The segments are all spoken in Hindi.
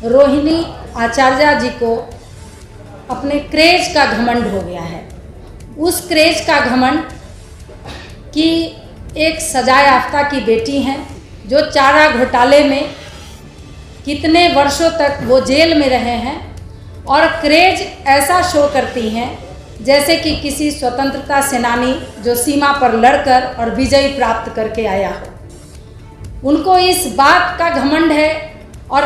रोहिणी आचार्य जी को अपने क्रेज का घमंड हो गया है। उस क्रेज का घमंड कि एक सजा याफ्ता की बेटी हैं जो चारा घोटाले में कितने वर्षों तक वो जेल में रहे हैं और क्रेज ऐसा शो करती हैं जैसे कि किसी स्वतंत्रता सेनानी जो सीमा पर लड़कर और विजय प्राप्त करके आया हो। उनको इस बात का घमंड है और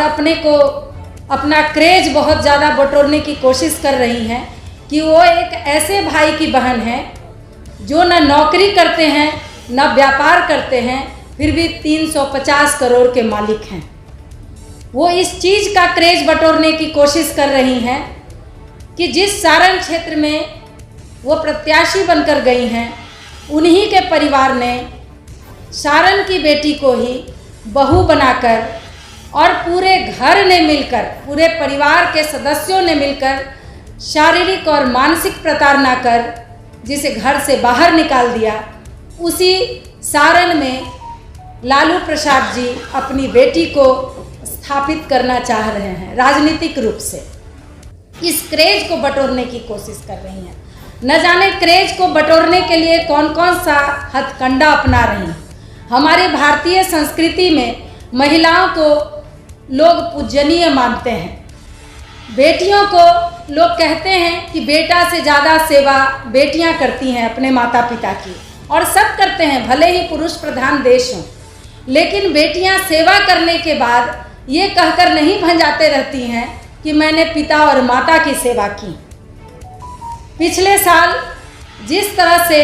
अपना क्रेज बहुत ज़्यादा बटोरने की कोशिश कर रही हैं कि वो एक ऐसे भाई की बहन है जो न नौकरी करते हैं न व्यापार करते हैं, फिर भी 350 करोड़ के मालिक हैं। वो इस चीज़ का क्रेज बटोरने की कोशिश कर रही हैं कि जिस सारण क्षेत्र में वो प्रत्याशी बनकर गई हैं, उन्हीं के परिवार ने सारण की बेटी को ही बहू बनाकर और पूरे घर ने मिलकर, पूरे परिवार के सदस्यों ने मिलकर शारीरिक और मानसिक प्रताड़ना कर जिसे घर से बाहर निकाल दिया। उसी सारण में लालू प्रसाद जी अपनी बेटी को स्थापित करना चाह रहे हैं राजनीतिक रूप से। इस क्रेज को बटोरने की कोशिश कर रही हैं। न जाने क्रेज को बटोरने के लिए कौन कौन सा हथकंडा अपना रही हैं। हमारी भारतीय संस्कृति में महिलाओं को लोग पूजनीय मानते हैं। बेटियों को लोग कहते हैं कि बेटा से ज़्यादा सेवा बेटियां करती हैं अपने माता पिता की, और सब करते हैं, भले ही पुरुष प्रधान देश हों। लेकिन बेटियां सेवा करने के बाद ये कहकर नहीं भंजाते रहती हैं कि मैंने पिता और माता की सेवा की। पिछले साल जिस तरह से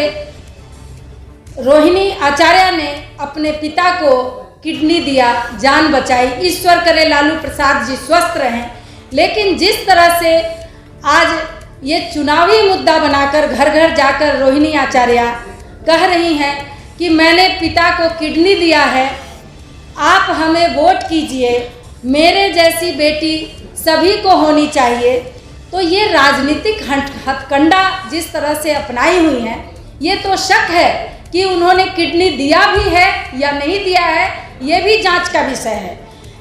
रोहिणी आचार्य ने अपने पिता को किडनी दिया, जान बचाई, ईश्वर करे लालू प्रसाद जी स्वस्थ रहें। लेकिन जिस तरह से आज ये चुनावी मुद्दा बनाकर घर घर जाकर रोहिणी आचार्य कह रही हैं कि मैंने पिता को किडनी दिया है, आप हमें वोट कीजिए, मेरे जैसी बेटी सभी को होनी चाहिए, तो ये राजनीतिक हथकंडा जिस तरह से अपनाई हुई हैं, ये तो शक है कि उन्होंने किडनी दिया भी है या नहीं दिया है, ये भी जांच का विषय है।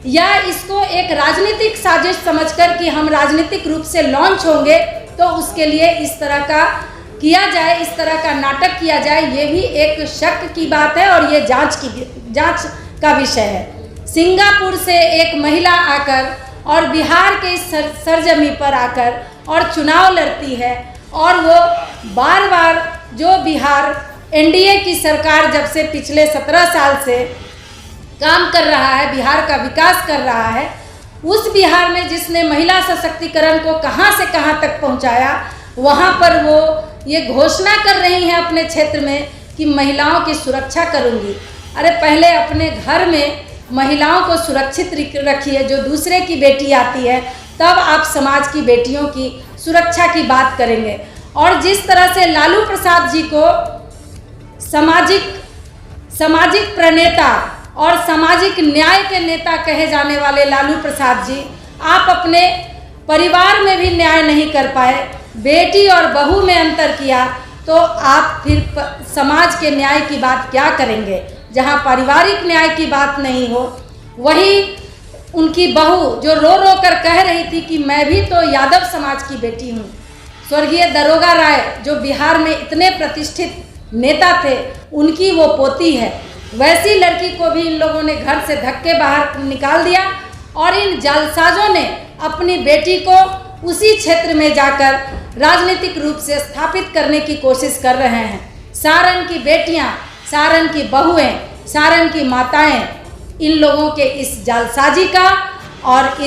या इसको एक राजनीतिक साजिश समझकर कि हम राजनीतिक रूप से लॉन्च होंगे तो उसके लिए इस तरह का किया जाए, इस तरह का नाटक किया जाए, ये भी एक शक की बात है और ये जांच का विषय है। सिंगापुर से एक महिला आकर और बिहार के इस सरजमी पर आकर और चुनाव लड़ती है, और वो बार बार जो बिहार एनडीए की सरकार जब से पिछले 17 साल से काम कर रहा है, बिहार का विकास कर रहा है, उस बिहार में जिसने महिला सशक्तिकरण को कहां से कहां तक पहुंचाया, वहां पर वो ये घोषणा कर रही हैं अपने क्षेत्र में कि महिलाओं की सुरक्षा करूंगी। अरे पहले अपने घर में महिलाओं को सुरक्षित रखिए, जो दूसरे की बेटी आती है तब आप समाज की बेटियों की सुरक्षा की बात करेंगे। और जिस तरह से लालू प्रसाद जी को सामाजिक प्रणेता और सामाजिक न्याय के नेता कहे जाने वाले लालू प्रसाद जी, आप अपने परिवार में भी न्याय नहीं कर पाए, बेटी और बहू में अंतर किया, तो आप फिर समाज के न्याय की बात क्या करेंगे। जहां पारिवारिक न्याय की बात नहीं हो, वही उनकी बहू जो रो रो कर कह रही थी कि मैं भी तो यादव समाज की बेटी हूँ। स्वर्गीय दरोगा राय जो बिहार में इतने प्रतिष्ठित नेता थे, उनकी वो पोती है। वैसी लड़की को भी इन लोगों ने घर से धक्के बाहर निकाल दिया और इन जालसाजों ने अपनी बेटी को उसी क्षेत्र में जाकर राजनीतिक रूप से स्थापित करने की कोशिश कर रहे हैं। सारण की बेटियां, सारण की बहुएं, सारण की माताएं इन लोगों के इस जालसाजी का और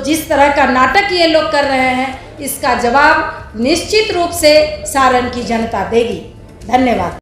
जिस तरह का नाटक ये लोग कर रहे हैं, इसका जवाब निश्चित रूप से सारण की जनता देगी। धन्यवाद।